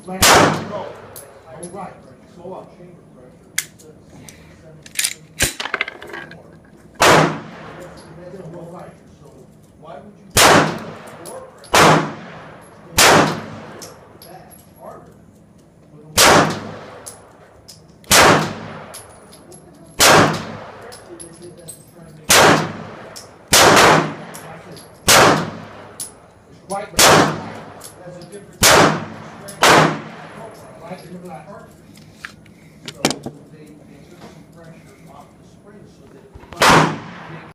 Right. Go. Hold right. Slow up. Chamber pressure. Roll right. So why would you do more pressure? That harder. Right, that's a different strength. Right, remember that artery. So they took some pressure off the spring so that